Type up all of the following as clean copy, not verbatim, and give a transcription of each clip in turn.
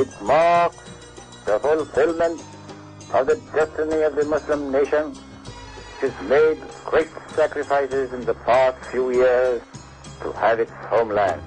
It marks the fulfillment of the destiny of the Muslim nation, which has made great sacrifices in the past few years to have its homeland.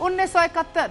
1971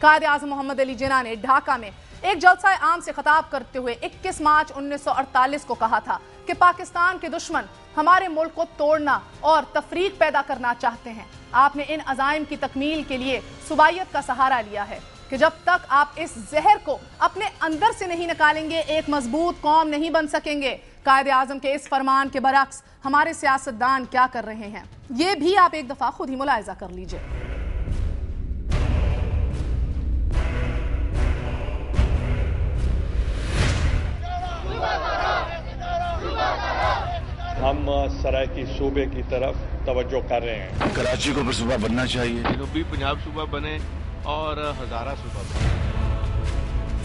Quaid Azam محمد علی جناح نے ڈھاکہ میں ایک جلسہ عام سے خطاب کرتے ہوئے 21 مارچ 1948 کو کہا تھا کہ پاکستان کے دشمن ہمارے ملک کو توڑنا اور تفریق پیدا کرنا چاہتے ہیں۔ آپ نے ان عزائم کی تکمیل کے لیے صوبائیت کا سہارا لیا ہے کہ جب تک آپ اس زہر کو اپنے اندر سے نہیں نکالیں گے ایک مضبوط قوم نہیں بن سکیں گے۔ قائد اعظم کے اس فرمان کے برعکس ہمارے سیاستدان کیا کر رہے ہیں، یہ بھی آپ ایک دفعہ خود ہی ملاحظہ کر لیجئے۔ ہم سرائکی صوبے کی طرف توجہ کر رہے ہیں۔ کراچی کو صوبہ بننا چاہیے، جنوبی پنجاب صوبہ بنے اور ہزارہ صوبہ بنے۔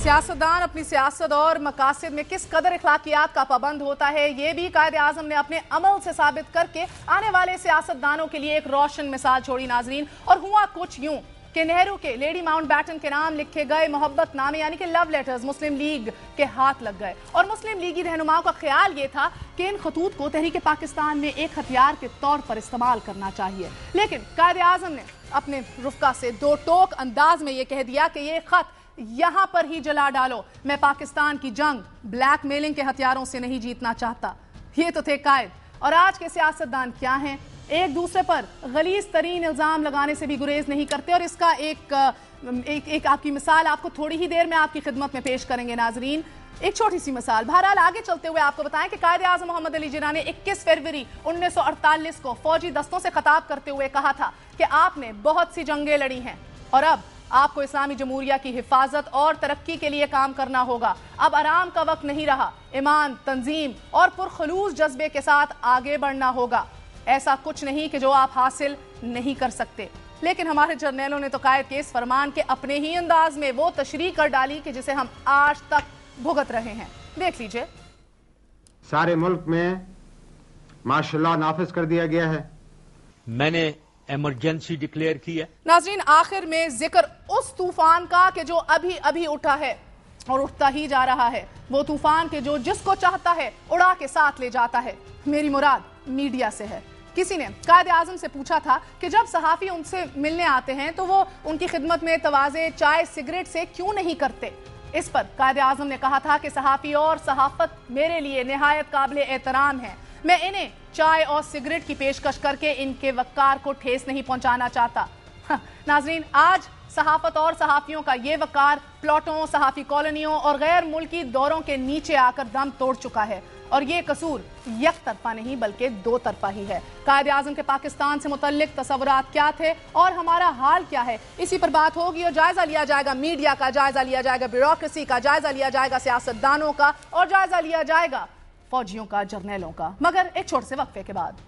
سیاستدان اپنی سیاست اور مقاصد میں کس قدر اخلاقیات کا پابند ہوتا ہے، یہ بھی قائد اعظم نے اپنے عمل سے ثابت کر کے آنے والے سیاستدانوں کے لیے ایک روشن مثال چھوڑی ناظرین۔ اور ہوا کچھ یوں کہ نہرو کے لیڈی ماؤنٹ بیٹن کے نام لکھے گئے محبت نامے یعنی کہ لو لیٹرز مسلم لیگ کے ہاتھ لگ گئے، اور مسلم لیگی رہنماؤں کا خیال یہ تھا کہ ان خطوط کو تحریک پاکستان میں ایک ہتھیار کے طور پر استعمال کرنا چاہیے، لیکن قائد اعظم نے اپنے رفقا سے دو ٹوک انداز میں یہ کہہ دیا کہ یہ خط یہاں پر ہی جلا ڈالو، میں پاکستان کی جنگ بلیک میلنگ کے ہتھیاروں سے نہیں جیتنا چاہتا۔ یہ تو تھے قائد، اور آج کے سیاستدان کیا ہیں؟ ایک دوسرے پر غلیظ ترین الزام لگانے سے بھی گریز نہیں کرتے، اور اس کا ایک آپ کی مثال آپ کو تھوڑی ہی دیر میں آپ کی خدمت میں پیش کریں گے ناظرین۔ ایک چھوٹی سی مثال، بہرحال آگے چلتے ہوئے آپ کو بتائیں کہ قائد اعظم محمد علی جناح نے 21 فروری 1948 کو فوجی دستوں سے خطاب کرتے ہوئے کہا تھا کہ آپ نے بہت سی جنگیں لڑی ہیں اور اب آپ کو اسلامی جمہوریہ کی حفاظت اور ترقی کے لیے کام کرنا ہوگا۔ اب آرام کا وقت نہیں رہا، ایمان، تنظیم اور پرخلوص جذبے کے ساتھ آگے بڑھنا ہوگا۔ ایسا کچھ نہیں کہ جو آپ حاصل نہیں کر سکتے، لیکن ہمارے جرنیلوں نے تو قائد کے اس فرمان کے اپنے ہی انداز میں وہ تشریح کر ڈالی کہ جسے ہم آج تک بھگت رہے ہیں۔ دیکھ لیجئے۔ سارے ملک میں ماشاءاللہ نافذ کر دیا گیا ہے، میں نے ایمرجنسی ڈکلیئر کی ہے۔ ناظرین، آخر میں ذکر اس طوفان کا کہ جو ابھی ابھی اٹھا ہے اور اٹھتا ہی جا رہا ہے، وہ طوفان کے جو جس کو چاہتا ہے اڑا کے ساتھ لے جاتا ہے۔ میری مراد میڈیا سے ہے۔ کسی نے قائد اعظم سے پوچھا تھا کہ جب صحافی ان سے ملنے آتے ہیں تو وہ ان کی خدمت میں تواضع چائے سگریٹ سے کیوں نہیں کرتے؟ اس پر قائد اعظم نے کہا تھا کہ صحافی اور صحافت میرے لیے نہایت قابل احترام ہے، میں انہیں چائے اور سگریٹ کی پیشکش کر کے ان کے وقار کو ٹھیس نہیں پہنچانا چاہتا۔ ناظرین، آج صحافت اور صحافیوں کا یہ وقار پلاٹوں، صحافی کالونیوں اور غیر ملکی دوروں کے نیچے آ کر دم توڑ چکا ہے، اور یہ قصور یک طرفہ نہیں بلکہ دو طرفہ ہی ہے۔ قائد اعظم کے پاکستان سے متعلق تصورات کیا تھے اور ہمارا حال کیا ہے، اسی پر بات ہوگی اور جائزہ لیا جائے گا میڈیا کا، جائزہ لیا جائے گا بیوروکریسی کا، جائزہ لیا جائے گا سیاستدانوں کا، اور جائزہ لیا جائے گا فوجیوں کا، جرنیلوں کا، مگر ایک چھوٹے سے وقفے کے بعد۔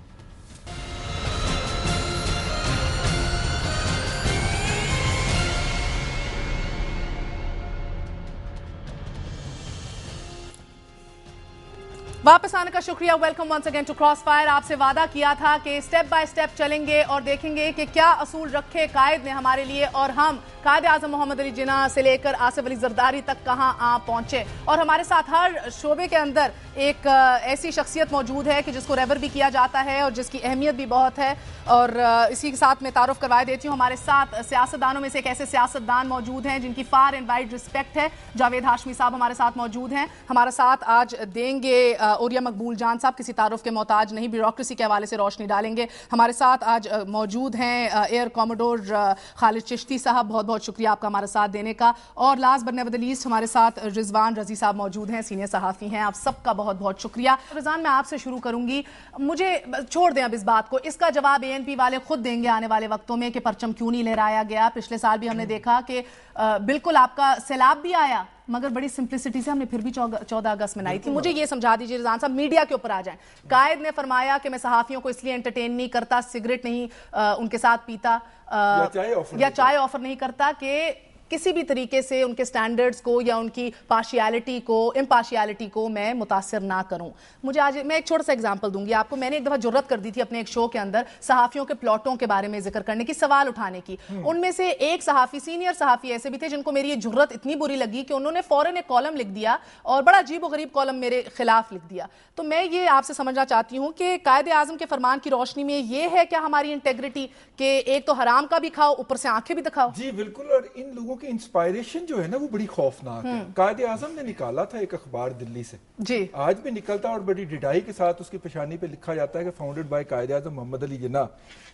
واپس آنے کا شکریہ، welcome once again to crossfire. آپ سے وعدہ کیا تھا کہ سٹیپ بائی سٹیپ چلیں گے اور دیکھیں گے کہ کیا اصول رکھے قائد نے ہمارے لیے، اور ہم قائد اعظم محمد علی جناح سے لے کر آصف علی زرداری تک کہاں پہنچے۔ اور ہمارے ساتھ ہر شعبے کے اندر ایک ایسی شخصیت موجود ہے کہ جس کو ریور بھی کیا جاتا ہے اور جس کی اہمیت بھی بہت ہے، اور اسی کے ساتھ میں تعارف کروائے دیتی ہوں۔ ہمارے ساتھ سیاستدانوں میں سے ایک ایسے سیاستدان موجود ہیں جن کی فار اینڈ وائڈ رسپیکٹ ہے، جاوید ہاشمی صاحب ہمارے ساتھ موجود ہیں۔ ہمارے ساتھ آج دیں گے اوریا مقبول جان صاحب، کسی تعارف کے محتاج نہیں، بیوروکریسی کے حوالے سے روشنی ڈالیں گے۔ ہمارے ساتھ آج موجود ہیں ایئر کاموڈور خالد چشتی صاحب، بہت بہت شکریہ آپ کا ہمارے ساتھ دینے کا۔ اور last but never the least ہمارے ساتھ رضوان رضی صاحب موجود ہیں، سینئر صحافی ہیں، آپ سب کا بہت بہت شکریہ۔ رضوان، میں آپ سے شروع کروں گی، مجھے چھوڑ دیں اب اس بات کو، اس کا جواب اے این پی والے خود دیں گے آنے والے وقتوں میں کہ پرچم کیوں نہیں لہرایا گیا۔ پچھلے سال بھی ہم نے دیکھا کہ بالکل آپ کا سیلاب بھی آیا مگر بڑی سمپلسٹی سے ہم نے پھر بھی 14 اگست منائی تھی۔ مجھے یہ سمجھا دیجیے رضوان صاحب، میڈیا کے اوپر آ جائیں۔ قائد نے فرمایا کہ میں صحافیوں کو اس لیے انٹرٹین نہیں کرتا، سگریٹ نہیں ان کے ساتھ پیتا یا چائے آفر نہیں کرتا کہ کسی بھی طریقے سے ان کے سٹینڈرڈز کو یا ان کی پارشیالٹی کو، امپارشیالٹی کو میں متاثر نہ کروں۔ مجھے آج میں ایک چھوٹا سا ایگزامپل دوں گی آپ کو۔ میں نے ایک دفعہ جرت کر دی تھی اپنے ایک شو کے اندر صحافیوں کے پلاٹوں کے بارے میں ذکر کرنے کی، سوال اٹھانے کی۔ ان میں سے ایک صحافی، سینئر صحافی ایسے بھی تھے جن کو میری یہ جرت اتنی بری لگی کہ انہوں نے فوراً ایک کالم لکھ دیا اور بڑا عجیب و غریب کالم میرے خلاف لکھ دیا۔ تو میں یہ آپ سے سمجھنا چاہتی ہوں کہ قائد اعظم کے فرمان کی روشنی میں یہ ہے کیا ہماری انٹیگریٹی کہ ایک تو حرام کا بھی کھاؤ اوپر سے آنکھیں بھی دکھاؤ؟ جی بالکل، اور ان لوگوں کیونکہ انسپائریشن جو ہے نا وہ بڑی خوفناک ہے. قائد اعظم نے نکالا تھا ایک اخبار دلی سے, جی آج بھی نکلتا اور بڑی ڈڈائی کے ساتھ اس کی پیشانی پہ لکھا جاتا ہے کہ فاؤنڈڈ بائی قائد اعظم محمد علی جناح.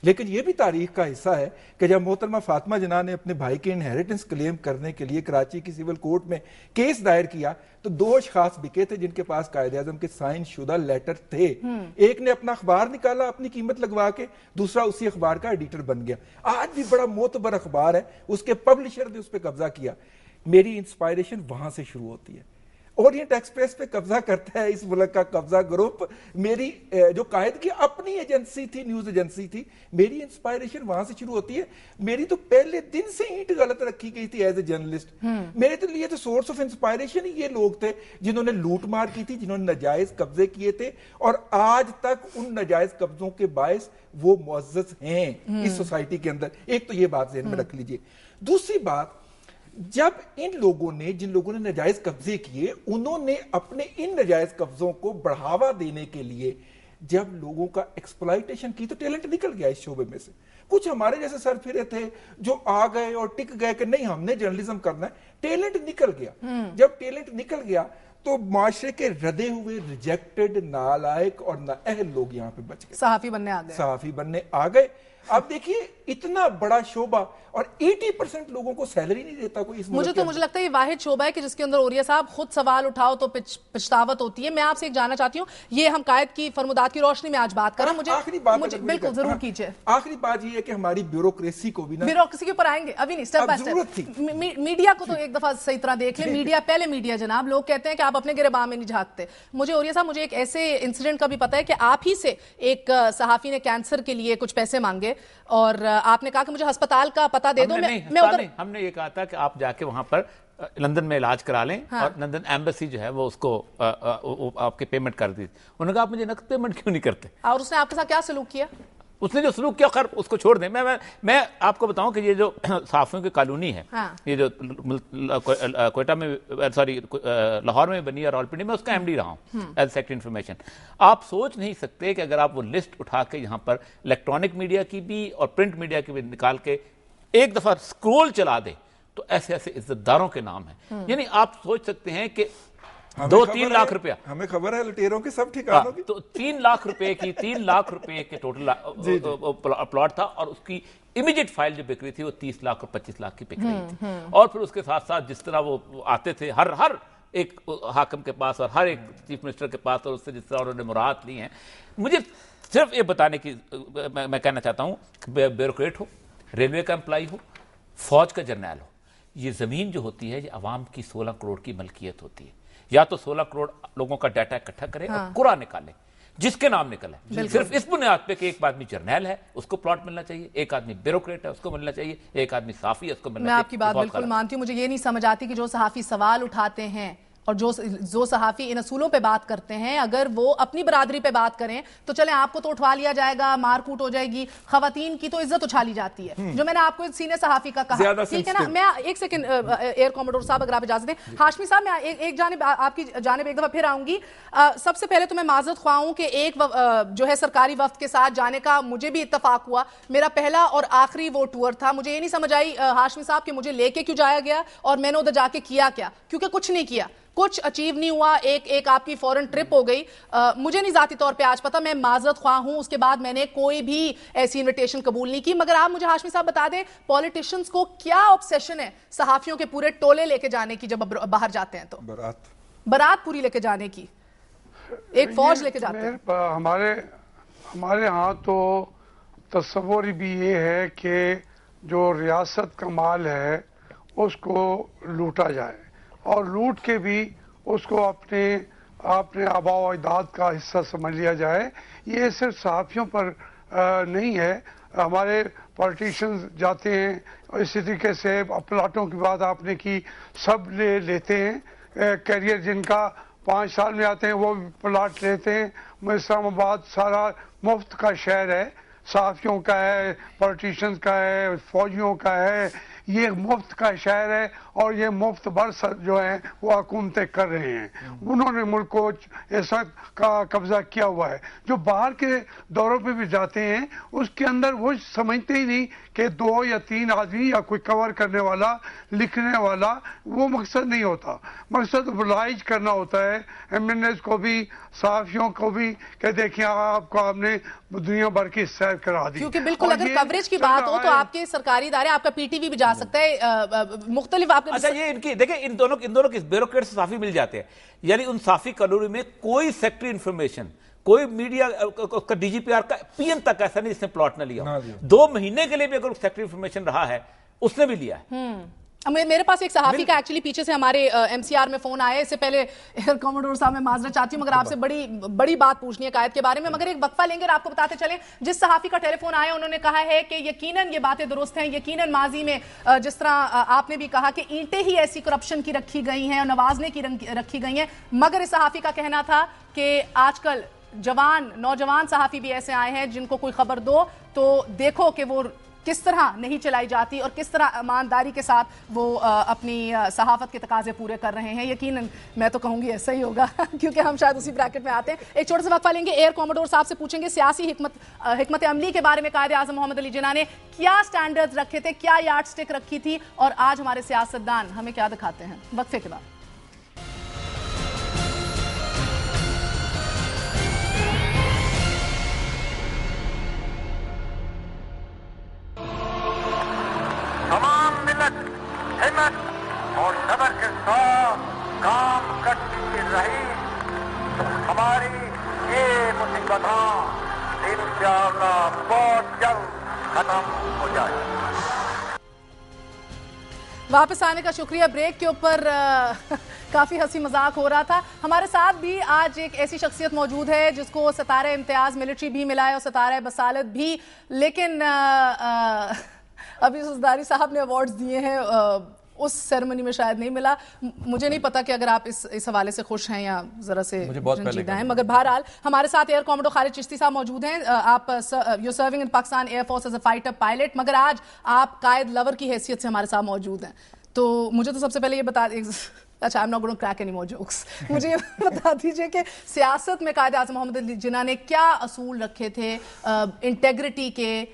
لیکن یہ بھی تاریخ کا حصہ ہے کہ جب محترمہ فاطمہ جناح نے اپنے بھائی کے انہیریٹنس کلیم کرنے کے لیے کراچی کی سول کورٹ میں کیس دائر کیا تو 2 اشخاص بکے تھے جن کے پاس قائد اعظم کے سائن شدہ لیٹر تھے. ایک نے اپنا اخبار نکالا اپنی قیمت لگوا کے, دوسرا اسی اخبار کا ایڈیٹر بن گیا. آج بھی بڑا معتبر اخبار ہے, اس کے پبلشر نے اس پہ قبضہ کیا. میری انسپائریشن وہاں سے شروع ہوتی ہے. اورینٹ ایکسپریس پہ قبضہ کرتا ہے اس ملک کا قبضہ گروپ. میری جو قائد کی اپنی ایجنسی تھی, نیوز ایجنسی تھی, میری انسپائریشن وہاں سے شروع ہوتی ہے. میری تو پہلے دن سے اینٹ غلط رکھی گئی تھی ایز اے جرنلسٹ. میرے تو لیے تو سورس آف انسپائریشن ہی یہ لوگ تھے جنہوں نے لوٹ مار کی تھی, جنہوں نے ناجائز قبضے کیے تھے, اور آج تک ان ناجائز قبضوں کے باعث وہ معزز ہیں اس سوسائٹی کے اندر. ایک تو یہ بات ذہن میں رکھ لیجئے. دوسری بات, جب ان لوگوں نے, جن لوگوں نے ناجائز قبضے کیے, انہوں نے اپنے ان ناجائز قبضوں کو بڑھاوا دینے کے لیے جب لوگوں کا ایکسپلائٹیشن کی تو ٹیلنٹ نکل گیا اس شعبے میں سے. کچھ ہمارے جیسے سر پھرے تھے جو آ گئے اور ٹک گئے کہ نہیں ہم نے جرنلزم کرنا ہے. ٹیلنٹ نکل گیا. جب ٹیلنٹ نکل گیا تو معاشرے کے ردے ہوئے, ریجیکٹڈ, نالائق اور نااہل لوگ یہاں پہ بچ گئے, صحافی بننے آ گئے. صحافی بننے آ گئے. اب دیکھیے اتنا بڑا شعبہ اور 80% لوگوں کو سیلری نہیں دیتا کوئی اس ملک. مجھے لگتا ہے یہ واحد شعبہ ہے کہ جس کے اندر اوریہ صاحب خود سوال اٹھاؤ تو پچھتاوت ہوتی ہے. میں آپ سے ایک جاننا چاہتی ہوں, یہ ہم قائد کی فرمودات کی روشنی میں آج بات کر رہے ہیں, آخری بات بالکل ضرور کیجئے. آخری بات یہ ہے کہ ہماری بیوروکریسی کو بھی نا, بیوروکریسی کے اوپر آئیں گے ابھی نہیں, سٹیپ بائی سٹیپ. میڈیا کو تو ایک دفعہ صحیح طرح دیکھ لیں. میڈیا پہلے میڈیا جناب, لوگ کہتے ہیں کہ آپ اپنے گربان میں نہیں جھانکتے. مجھے اوریہ صاحب مجھے ایک ایسے انسیڈنٹ کا بھی پتا ہے کہ آپ ہی سے ایک صحافی نے کینسر کے لیے کچھ پیسے مانگے اور آپ نے کہا کہ مجھے ہسپتال کا پتہ دے دو. ہم نے یہ کہا تھا کہ آپ جا کے وہاں پر لندن میں علاج کرا لیں, اور لندن ایمبیسی جو ہے وہ اس کو آپ کے پیمنٹ کر دی. انہوں نے کہا آپ مجھے نقد پیمنٹ کیوں نہیں کرتے؟ اور اس نے آپ کے ساتھ کیا سلوک کیا؟ اس نے جو سلوک کیا, خیر اس کو چھوڑ دیں. میں آپ کو بتاؤں کہ یہ جو صحافیوں کی کالونی ہے, یہ جو کوئٹہ میں, سوری لاہور میں بنی ہے, راولپنڈی میں, اس کا ایم ڈی رہا ہوں ایز سیکٹری انفارمیشن. آپ سوچ نہیں سکتے کہ اگر آپ وہ لسٹ اٹھا کے یہاں پر الیکٹرانک میڈیا کی بھی اور پرنٹ میڈیا کی بھی نکال کے ایک دفعہ سکرول چلا دیں تو ایسے ایسے عزت داروں کے نام ہیں. یعنی آپ سوچ سکتے ہیں کہ 2-3 لاکھ روپیہ, ہمیں خبر ہے لٹیروں کے سب ٹھکانوں کی, تو 3 لاکھ روپے کے ٹوٹل پلاٹ تھا, اور اس کی امیجیٹ فائل جو بک رہی تھی وہ 30 لاکھ اور 25 لاکھ کی بک رہی تھی. اور پھر اس کے ساتھ ساتھ جس طرح وہ آتے تھے ہر ایک حاکم کے پاس اور ہر ایک چیف منسٹر کے پاس, اور اس سے جس طرح انہوں نے مراعات لی ہیں. مجھے صرف یہ بتانے کی میں کہنا چاہتا ہوں کہ بیوروکریٹ ہو, ریلوے کا امپلائی ہو, فوج کا جرنیل ہو, یہ زمین جو ہوتی ہے یہ عوام کی 16 کروڑ کی ملکیت ہوتی ہے. یا تو 16 کروڑ لوگوں کا ڈیٹا اکٹھا کرے اور قرعہ نکالے جس کے نام نکلے. صرف اس بنیاد پہ کہ ایک آدمی جرنیل ہے اس کو پلاٹ ملنا چاہیے, ایک آدمی بیوروکریٹ ہے اس کو ملنا چاہیے, ایک آدمی صحافی ہے اس کو ملنا چاہیے. میں آپ کی بات بالکل مانتی ہوں. مجھے یہ نہیں سمجھ آتی کہ جو صحافی سوال اٹھاتے ہیں اور جو صحافی ان اصولوں پہ بات کرتے ہیں, اگر وہ اپنی برادری پہ بات کریں تو چلیں آپ کو تو اٹھوا لیا جائے گا, مار کوٹ ہو جائے گی, خواتین کی تو عزت اچھالی جاتی ہے. جو میں نے آپ کو سینئر صحافی کا کہا, ٹھیک ہے نا. میں ایک سیکنڈ ایئر کوموڈور صاحب اگر آپ اجازت دیں. ہاشمی صاحب میں ایک جانب آپ کی جانب ایک دفعہ پھر آؤں گی. سب سے پہلے تو میں معذرت خواہ ہوں کہ ایک جو ہے سرکاری وفد کے ساتھ جانے کا مجھے بھی اتفاق ہوا. میرا پہلا اور آخری وہ ٹور تھا. مجھے یہ نہیں سمجھ آئی ہاشمی صاحب کہ مجھے لے کے کیوں جایا گیا اور میں نے ادھر جا کے کیا کیا, کیونکہ کچھ نہیں کیا, کچھ اچیو نہیں ہوا. ایک آپ کی فورن ٹرپ ہو گئی. مجھے نہیں ذاتی طور پہ آج پتا, میں معذرت خواہ ہوں. اس کے بعد میں نے کوئی بھی ایسی انویٹیشن قبول نہیں کی. مگر آپ مجھے ہاشمی صاحب بتا دیں, پولیٹیشنز کو کیا آبسیشن ہے صحافیوں کے پورے ٹولے لے کے جانے کی جب باہر جاتے ہیں تو برات پوری لے کے جانے کی, ایک فوج لے کے جاتے ہیں. ہمارے ہاں تو تصور بھی یہ ہے کہ جو ریاست کا مال ہے اس کو لوٹا جائے, اور لوٹ کے بھی اس کو اپنے آباء و اجداد کا حصہ سمجھ لیا جائے. یہ صرف صحافیوں پر نہیں ہے, ہمارے پولیٹیشینز جاتے ہیں اسی طریقے سے. پلاٹوں کی بات آپ نے کی, سب لیتے ہیں کیریئر, جن کا 5 سال میں آتے ہیں وہ بھی پلاٹ لیتے ہیں. اسلام آباد سارا مفت کا شہر ہے, صحافیوں کا ہے, پولیٹیشینز کا ہے, فوجیوں کا ہے. یہ مفت کا شہر ہے اور یہ مفت برس جو ہیں وہ حکومتیں کر رہے ہیں. انہوں نے ملک کو اس وقت کا قبضہ کیا ہوا ہے. جو باہر کے دوروں پہ بھی جاتے ہیں اس کے اندر وہ سمجھتے ہی نہیں کہ 2 یا 3 آدمی یا کوئی کور کرنے والا لکھنے والا وہ مقصد نہیں ہوتا. مقصد oblige کرنا ہوتا ہے MNAs کو بھی صحافیوں کو بھی کہ دیکھیں آپ کو آپ نے دنیا بھر کی سیر کرا دی. کیونکہ بالکل اگر کوریج کی بات ہو تو آپ کے سرکاری ادارے آپ کا PTV بھی جا سکتا ہے مختلف. آپ اچھا یہ ان کی دیکھیں ان دونوں کے بیوروکریٹ صحافی مل جاتے ہیں. یعنی ان صحافی کالونی میں کوئی سیکٹری انفارمیشن کوئی میڈیا کا DGPR کا PM تک ایسا نہیں جس نے پلاٹ نہ لیا. 2 مہینے کے لیے بھی اگر سیکٹری انفارمیشن رہا ہے اس نے بھی لیا ہے. میرے پاس ایک صحافی کا ایکچولی پیچھے سے ہمارے MCR میں فون آیا. اس سے پہلے ایئر کوموڈور صاحب میں معذرت چاہتی ہوں مگر آپ سے بڑی بات پوچھنی ہے قائد کے بارے میں. مگر ایک وقفہ لیں گے اور آپ کو بتاتے چلیں جس صحافی کا ٹیلی فون آیا انہوں نے کہا ہے کہ یقیناً یہ باتیں درست ہیں. یقیناً ماضی میں جس طرح آپ نے بھی کہا کہ اینٹیں ہی ایسی کرپشن کی رکھی گئی ہیں اور نوازنے کی رکھی گئی ہیں. مگر اس صحافی کا کہنا تھا کہ آج کل نوجوان صحافی بھی ایسے آئے ہیں جن کو کوئی خبر دو تو دیکھو کہ وہ کس طرح نہیں چلائی جاتی اور کس طرح ایمانداری کے ساتھ وہ اپنی صحافت کے تقاضے پورے کر رہے ہیں. یقیناً میں تو کہوں گی ایسا ہی ہوگا کیونکہ ہم شاید اسی بریکٹ میں آتے ہیں. ایک چھوٹا سا وقفہ لیں گے. ایئر کوموڈور صاحب سے پوچھیں گے سیاسی حکمت عملی کے بارے میں قائد اعظم محمد علی جناح نے کیا سٹینڈرڈز رکھے تھے, کیا یارڈ سٹک رکھی تھی اور آج ہمارے سیاستدان ہمیں کیا دکھاتے ہیں. وقفے کے بعد تمام ملت ہمت اور صبر کے ساتھ کام کرتی رہی تو ہماری یہ مصیبتاں انشاءاللہ بہت جلد ختم ہو جائے. واپس آنے کا شکریہ. بریک کے اوپر کافی ہنسی مذاق ہو رہا تھا. ہمارے ساتھ بھی آج ایک ایسی شخصیت موجود ہے جس کو ستارہ امتیاز ملٹری بھی ملا ہے اور ستارہ بصالت بھی, لیکن ابھی سرداری صاحب نے ایوارڈز دیے ہیں اس سیرمنی میں شاید نہیں ملا. مجھے نہیں پتا کہ اگر آپ اس حوالے سے خوش ہیں یا ذرا سے رنجیدہ ہیں, مگر بہرحال ہمارے ساتھ ایئر کوموڈور خالد چشتی صاحب موجود ہیں. آپ you serving in Pakistan air force as a fighter pilot, مگر آج آپ قائد لور کی حیثیت سے ہمارے ساتھ موجود ہیں. تو مجھے تو سب سے پہلے یہ بتا اچھا I'm not going to crack any more jokes. مجھے یہ بتا دیجئے کہ سیاست میں قائد اعظم محمد علی جناح نے کیا اصول رکھے تھے انٹیگریٹی کے,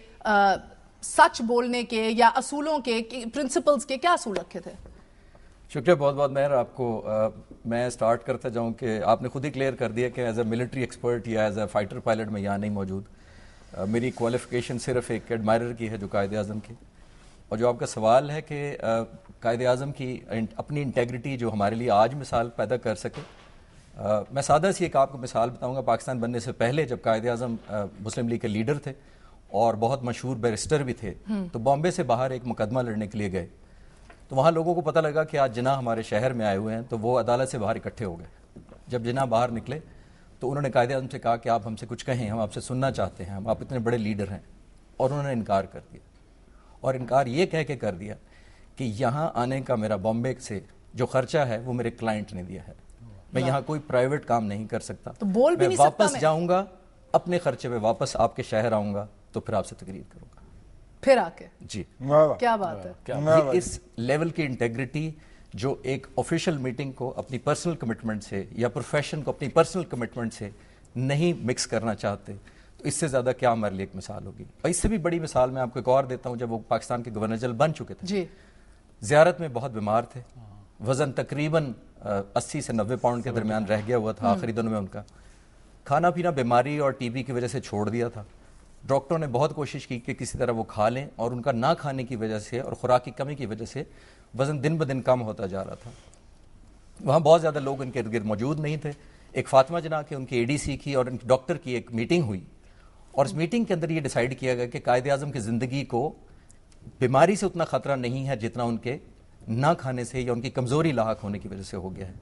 سچ بولنے کے یا اصولوں کے, پرنسپلز کے, کیا اصول رکھے تھے؟ شکریہ بہت بہت مہر آپ کو. میں سٹارٹ کرتا جاؤں کہ آپ نے خود ہی کلیئر کر دیا کہ ایز اے ملٹری ایکسپرٹ یا ایز اے فائٹر پائلٹ میں یہاں نہیں موجود. میری کوالیفیکیشن صرف ایک ایڈمائرر کی ہے جو قائد اعظم کی. اور جو آپ کا سوال ہے کہ قائد اعظم کی اپنی انٹیگریٹی جو ہمارے لیے آج مثال پیدا کر سکے, میں سادہ سی ایک آپ کو مثال بتاؤں گا. پاکستان بننے سے پہلے جب قائد اعظم مسلم لیگ کے لیڈر تھے اور بہت مشہور بیرسٹر بھی تھے, تو بامبے سے باہر ایک مقدمہ لڑنے کے لیے گئے. تو وہاں لوگوں کو پتہ لگا کہ آج جناح ہمارے شہر میں آئے ہوئے ہیں, تو وہ عدالت سے باہر اکٹھے ہو گئے. جب جناح باہر نکلے تو انہوں نے قائد اعظم سے کہا کہ آپ ہم سے کچھ کہیں, ہم آپ سے سننا چاہتے ہیں, آپ اتنے بڑے لیڈر ہیں. اور انہوں نے انکار کر دیا, اور انکار یہ کہہ کے کر دیا کہ یہاں آنے کا میرا بامبے سے جو خرچہ ہے وہ میرے کلائنٹ نے دیا ہے, میں یہاں کوئی پرائیویٹ کام نہیں کر سکتا, میں واپس جاؤں گا اپنے خرچے پہ, واپس آپ کے شہر آؤں گا تو پھر آپ سے تقریر کروں گا. پھر آ کے جی کیا بات ہے. اس لیول کی انٹیگریٹی جو ایک آفیشیل میٹنگ کو اپنی پرسنل کمٹمنٹ سے یا پروفیشن کو اپنی پرسنل کمٹمنٹ سے نہیں مکس کرنا چاہتے, تو اس سے زیادہ کیا ہمارے لیے ایک مثال ہوگی. اور اس سے بھی بڑی مثال میں آپ کو ایک اور دیتا ہوں. جب وہ پاکستان کے گورنر جنرل بن چکے تھے جی, زیارت میں بہت بیمار تھے, وزن تقریباً 80 سے 90 پاؤنڈ کے درمیان رہ گیا ہوا تھا آخری دنوں میں. ان کا کھانا پینا بیماری اور TB کی وجہ سے چھوڑ دیا تھا. ڈاکٹروں نے بہت کوشش کی کہ کسی طرح وہ کھا لیں, اور ان کا نہ کھانے کی وجہ سے اور خوراک کی کمی کی وجہ سے وزن دن بدن کم ہوتا جا رہا تھا. وہاں بہت زیادہ لوگ ان کے ارد گرد موجود نہیں تھے. ایک فاطمہ جناح کے ان کی ADC کی اور ان کی ڈاکٹر کی ایک میٹنگ ہوئی, اور اس میٹنگ کے اندر یہ ڈیسائیڈ کیا گیا کہ قائد اعظم کی زندگی کو بیماری سے اتنا خطرہ نہیں ہے جتنا ان کے نہ کھانے سے یا ان کی کمزوری لاحق ہونے کی وجہ سے ہو گیا ہے.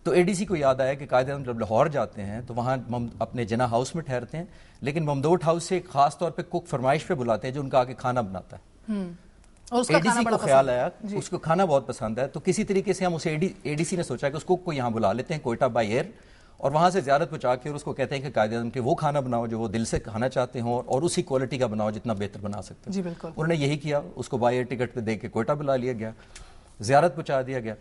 تو ADC کو یاد آیا کہ قائد اعظم جب لاہور جاتے ہیں تو وہاں اپنے جناح ہاؤس میں ٹھہرتے ہیں, لیکن ممدوٹ ہاؤس سے خاص طور پہ کک فرمائش پہ بلاتے ہیں جو ان کا آگے کھانا بناتا ہے. ADC کو خیال آیا اس کو کھانا بہت پسند ہے, تو کسی طریقے سے ہم اسے ADC نے سوچا کہ اس کک کو یہاں بلا لیتے ہیں کوئٹہ بائی ایئر, اور وہاں سے زیارت پہنچا کے اور اس کو کہتے ہیں کہ قائد اعظم کے وہ کھانا بناؤ جو وہ دل سے کھانا چاہتے ہوں اور اسی کوالٹی کا بناؤ جتنا بہتر بنا سکتے ہیں. جی بالکل. انہوں نے یہی کیا, اس کو بائی ایئر ٹکٹ پہ دے کے کوئٹہ بلا لیا گیا, زیارت پہنچا دیا گیا,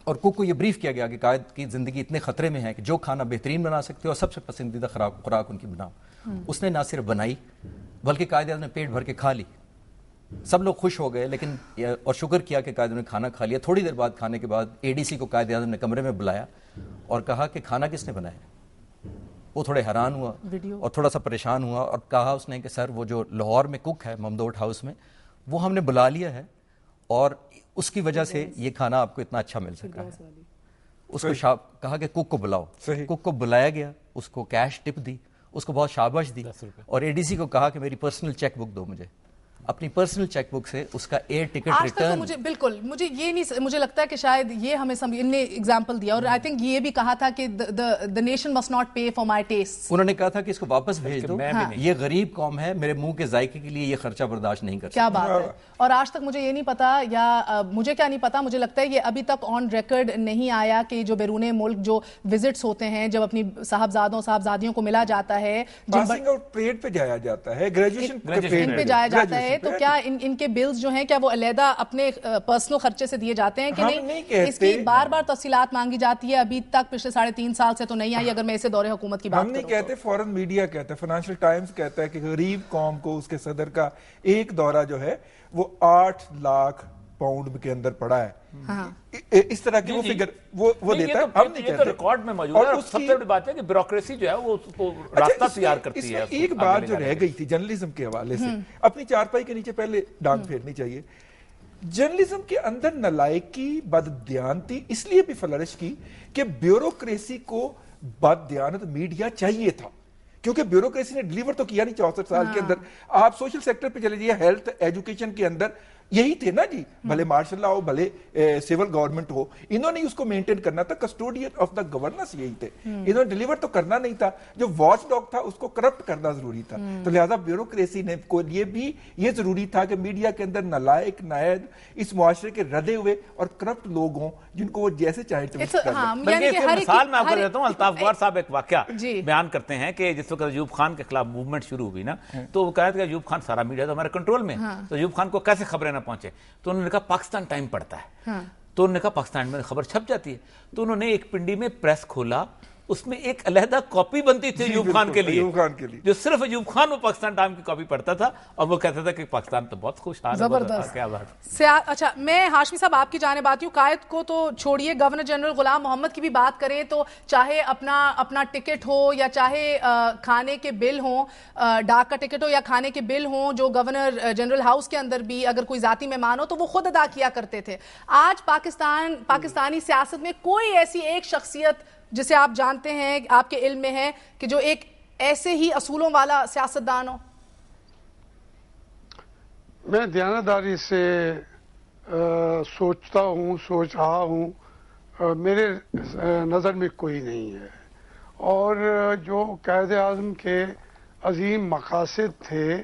اور کوک کو یہ بریف کیا گیا کہ قائد کی زندگی اتنے خطرے میں ہے کہ جو کھانا بہترین بنا سکتے ہو اور سب سے پسندیدہ خوراک ان کی بناؤ. اس نے نہ صرف بنائی بلکہ قائد اعظم نے پیٹ بھر کے کھا لی. سب لوگ خوش ہو گئے لیکن اور شکر کیا کہ قائد اعظم نے کھانا کھا لیا. تھوڑی دیر بعد کھانے کے بعد اے ڈی سی کو قائد اعظم نے کمرے میں بلایا اور کہا کہ کھانا کس نے بنایا. وہ تھوڑے حیران ہوا اور تھوڑا سا پریشان ہوا اور کہا اس نے کہ سر وہ جو لاہور میں کک ہے ممدوٹ ہاؤس میں وہ ہم نے بلا لیا ہے اور اس کی وجہ سے یہ کھانا آپ کو اتنا اچھا مل سکا ہے. اس کو کہا کہ کک کو بلاؤ. کک کو بلایا گیا, اس کو کیش ٹپ دی, اس کو بہت شاباش دی اور اے ڈی سی کو کہا کہ میری پرسنل چیک بک دو مجھے. اپنی پرسنل چیک بک سے اس کا ایئر ٹکٹ ریٹرن. مجھے یہ نہیں, مجھے لگتا ہے کہ شاید یہ ہمیں ان نے ایگزامپل دیا اور آئی تھنک یہ بھی کہا تھا کہ the nation must not pay for my tastes. انہوں نے کہا تھا کہ اس کو واپس بھیج دو, یہ غریب قوم ہے, میرے منہ کے ذائقے کے لیے یہ خرچہ برداشت نہیں کر سکتی. کیا بات ہے. اور آج تک مجھے یہ نہیں پتا, یا مجھے کیا نہیں پتا, مجھے لگتا ہے یہ ابھی تک آن ریکارڈ نہیں آیا کہ جو بیرون ملک جو وزٹس ہوتے ہیں, جب اپنی صاحبزادوں صاحبزادیوں کو ملا جاتا ہے, پاسنگ آؤٹ پریڈ پہ جایا جاتا ہے, گریجویشن پہ جایا جاتا ہے, تو کیا ان کے بلز جو ہیں کیا وہ علیحدہ اپنے پرسنل خرچے سے دیے جاتے ہیں کہ نہیں؟ اس کی بار بار تفصیلات مانگی جاتی ہے, ابھی تک پچھلے 3.5 سال سے تو نہیں آئی. اگر میں اسے دور حکومت کی بات کروں, ہم نہیں کہتے, فورن میڈیا کہتا ہے, فائنینشیل ٹائمز کہتا ہے کہ غریب قوم کو اس کے صدر کا ایک دورہ جو ہے وہ 8 لاکھ پاؤنڈ کے اندر پڑا ہے. اس طرح کی وہ فگر وہ دیتا ہے. ہم نہیں کہتے, ریکارڈ میں موجود ہے. اور سب سے بڑی بات ہے کہ بیوروکریسی جو ہے وہ اس کو راستہ تیار کرتی ہے. ایک بات جو رہ گئی تھی جرنلزم کے حوالے سے, اپنی چارپائی کے نیچے پہلے ڈانگ پھیرنی چاہیے. جرنلزم کے اندر نالائکی, بددیانتی اس لیے بھی فلرش کی کہ بیوروکریسی کو بددیانت میڈیا چاہیے تھا, کیونکہ بیوروکریسی نے ڈیلیور تو کیا نہیں 64 سال کے اندر. آپ سوشل سیکٹر پہ چلے جائیے, ہیلتھ ایجوکیشن کے اندر یہی تھے نا جی, بھلے مارشل لا ہو بھلے سیول گورنمنٹ ہو, انہوں نے اس کو مینٹین کرنا تھا. کسٹوڈین آف دا گورننس یہی تھے, انہوں نے ڈیلیور تو کرنا نہیں تھا. جو واچ ڈاگ تھا اس کو کرپٹ کرنا ضروری تھا. تو لہٰذا بیوروکریسی نے کو یہ ضروری تھا کہ میڈیا کے اندر نالائق, نائب, اس معاشرے کے ردے ہوئے اور کرپٹ لوگ ہوں جن کو وہ جیسے چاہیں ٹویسٹ کر لیں. بلکہ مثال میں آپ کو دیتا ہوں, الطاف غور صاحب ایک واقعہ بیان کرتے ہیں کہ جس وقت ایوب خان کے خلاف موومنٹ شروع ہوئی نا, تو وہ کہا تھا کہ ایوب خان سارا میڈیا تو ہمارے کنٹرول میں, تو ایوب خان کو کیسے خبریں نہ پہنچے. تو انہوں نے کہا پاکستان ٹائم پڑتا ہے, تو انہوں نے کہا پاکستان میں خبر چھپ جاتی ہے. تو انہوں نے ایک پنڈی میں پریس کھولا, اس میں ایک علیحدہ کاپی بنتی تھی ایوب خان کے لیے, جو صرف ایوب خان وہ پاکستان ٹائم کی کاپی پڑھتا تھا اور وہ کہتا تھا کہ پاکستان تو بہت خوشحال ہے. زبردست. کیا بات. اچھا, میں ہاشمی صاحب آپ کی جانب آتی ہوں. قائد کو تو چھوڑیے, گورنر جنرل غلام محمد کی بھی بات کریں تو چاہے اپنا ٹکٹ ہو یا چاہے کھانے کے بل ہوں, ڈاک کا ٹکٹ ہو یا کھانے کے بل ہوں, جو گورنر جنرل ہاؤس کے اندر بھی اگر کوئی ذاتی مہمان ہو تو وہ خود ادا کیا کرتے تھے. آج پاکستانی سیاست میں کوئی ایسی ایک شخصیت جسے آپ جانتے ہیں, آپ کے علم میں ہے, کہ جو ایک ایسے ہی اصولوں والا سیاستدان ہو؟ میں دیانتداری سے سوچتا ہوں, سوچ رہا ہوں, میرے نظر میں کوئی نہیں ہے. اور جو قائد اعظم کے عظیم مقاصد تھے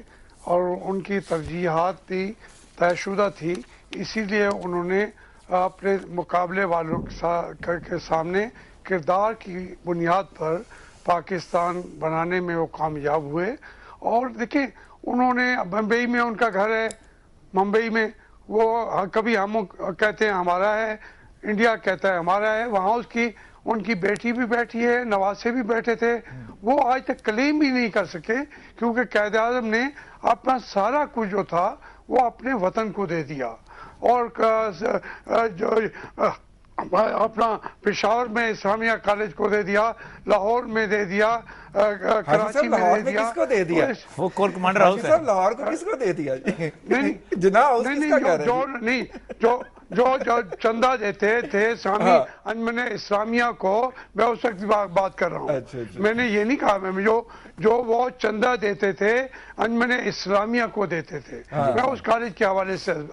اور ان کی ترجیحات بھی طے شدہ تھی, اسی لیے انہوں نے اپنے مقابلے والوں کے سامنے کردار کی بنیاد پر پاکستان بنانے میں وہ کامیاب ہوئے. اور دیکھیں, انہوں نے بمبئی میں ان کا گھر ہے, ممبئی میں وہ کبھی ہم کہتے ہیں ہمارا ہے, انڈیا کہتا ہے ہمارا ہے, وہاں ان کی بیٹی بھی بیٹھی ہے, نواسے بھی بیٹھے تھے. وہ آج تک کلیم بھی نہیں کر سکے کیونکہ قائد اعظم نے اپنا سارا کچھ جو تھا وہ اپنے وطن کو دے دیا, اور اپنا پشاور میں اسلامیہ کالج کو دے دیا, لاہور میں دے دیا, کراچی میں دے دیا. کس کو دے دیا وہ کور کمانڈر ہاؤس ہے, لاہور کو کس کو دے دیا؟ جناب نہیں, جو چندہ دیتے تھے اسلامی انجمن اسلامیہ کو, میں اس وقت بات کر رہا ہوں. میں نے یہ نہیں کہا, میں جو وہ چندہ دیتے تھے انجمن اسلامیہ کو دیتے تھے, میں اس کالج کے حوالے سے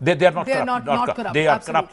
they are not corrupt, they are corrupt,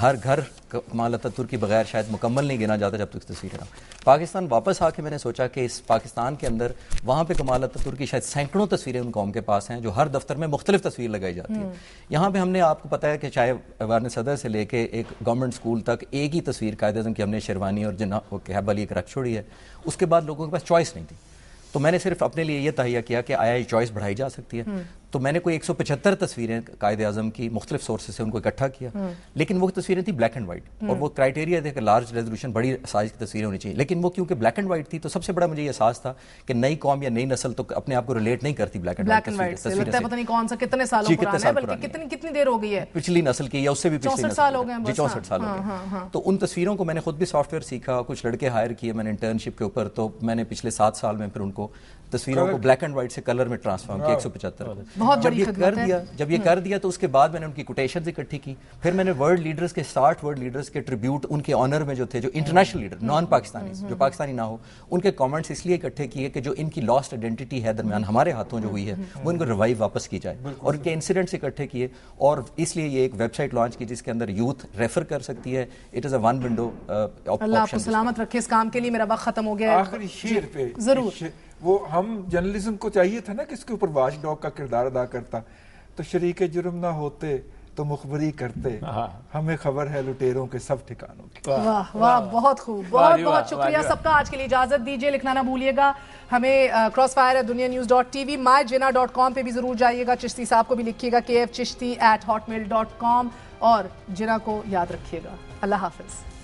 ہر گھر کمال اتاتورک کی بغیر شاید مکمل نہیں گنا جاتا جب تک تصویریں نہ. پاکستان واپس آ کے میں نے سوچا کہ اس پاکستان کے اندر وہاں پہ کمال اتاتورک کی شاید سینکڑوں تصویریں ان قوم کے پاس ہیں جو ہر دفتر میں مختلف تصویر لگائی جاتی ہے. یہاں پہ ہم نے آپ کو پتہ ہے کہ چاہے ایوان صدر سے لے کے ایک گورنمنٹ اسکول تک ایک ہی تصویر قائد اعظم کی ہم نے شیروانی اور جناب کہب علی ایک رکھ چھوڑی ہے. اس کے بعد لوگوں کے پاس چوائس نہیں تھی, تو میں نے صرف اپنے لیے یہ تہیہ کیا کہ آیا یہ چوائس بڑھائی جا سکتی ہے. تو میں نے کوئی 175 تصویریں قائد اعظم کی مختلف سورسز سے ان کو اکٹھا کیا, لیکن وہ تصویریں تھیں بلیک اینڈ وائٹ, اور وہ کرائٹیریا تھے کہ لارج ریزولوشن بڑی سائز کی تصویریں ہونی چاہیے. لیکن وہ کیونکہ بلیک اینڈ وائٹ تھی تو سب سے بڑا مجھے یہ احساس تھا کہ نئی قوم یا نئی نسل تو اپنے آپ کو ریلیٹ نہیں کرتی بلیک اینڈ وائٹ تصویریں. لگتا ہے پتہ نہیں کون سا کتنے سالوں پرانا ہے, بلکہ کتنی دیر ہو گئی ہے پچھلی نسل کی, یا اس سے بھی پچھلی 64 سال ہو گئے ہیں. 64 سال ہو گئے. تو ان تصویروں کو میں نے خود بھی سافٹ ویئر سیکھا, کچھ لڑکے ہائر کیے میں نے انٹرنشپ کے اوپر, تو میں نے پچھلے 7 سال میں پھر ان کو تصویروں کو بلیک اینڈ وائٹ سے کلر میں ٹرانسفارم کیا 175. جب یہ کر دیا تو اس کے بعد میں نے ان کی کوٹیشنز اکٹھی کی. پھر میں نے ورلڈ لیڈرز کے 60 ورلڈ لیڈرز کے ٹریبیوٹ ان کے آنر میں جو تھے, جو انٹرنیشنل لیڈر نان پاکستانی جو پاکستانی نہ ہو, ان کے کامنٹس اس لیے اکٹھے کیے کہ جو ان کی لاسٹ آئیڈینٹی ہے درمیان ہمارے ہاتھوں جو ہوئی ہے وہ ان کو ریوائیو واپس کی جائے, اور ان کے انسیڈنٹس اکٹھے کیے. اور اس لیے یہ ایک ویب سائٹ لانچ کی جس کے اندر یوتھ ریفر کر سکتی ہے. It is a one window. اللہ آپ کو سلامت رکھے اس کام کے لیے. میرا وقت ختم ہو گیا ہے. آخری شعر پہ ضرور, وہ ہم جرنلزم کو چاہیے تھا نا کہ اس کے اوپر واچ ڈاگ کا کردار ادا کرتا, تو شریک جرم نہ ہوتے تو مخبری کرتے, ہمیں خبر ہے لٹیروں کے سب ٹھکانوں کی. واہ واہ, بہت خوب, بہت بہت شکریہ سب کا. آج کے لیے اجازت دیجیے. لکھنا نہ بھولیے گا ہمیں crossfire@dunianews.tv, myjina.com پہ بھی ضرور جائیے گا. چشتی صاحب کو بھی لکھیے گا kfchishti@hotmail.com, اور جنا کو یاد رکھیے گا. اللہ حافظ.